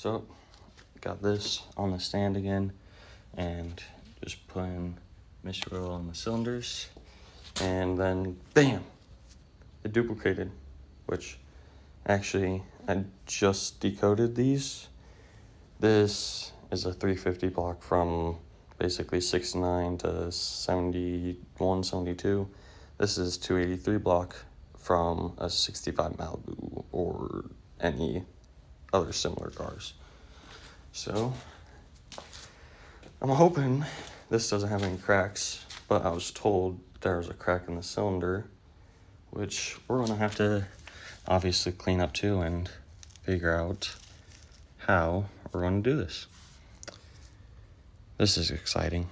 So, got this on the stand again, and just putting mystery oil in the cylinders, and then bam, it duplicated, which actually I just decoded these. This is a 350 block from basically 69 to 71, 72. This is 283 block from a 65 Malibu or any other similar cars. So I'm hoping this doesn't have any cracks, but I was told there was a crack in the cylinder, which we're going to have to obviously clean up too and figure out how we're going to do this. This is exciting.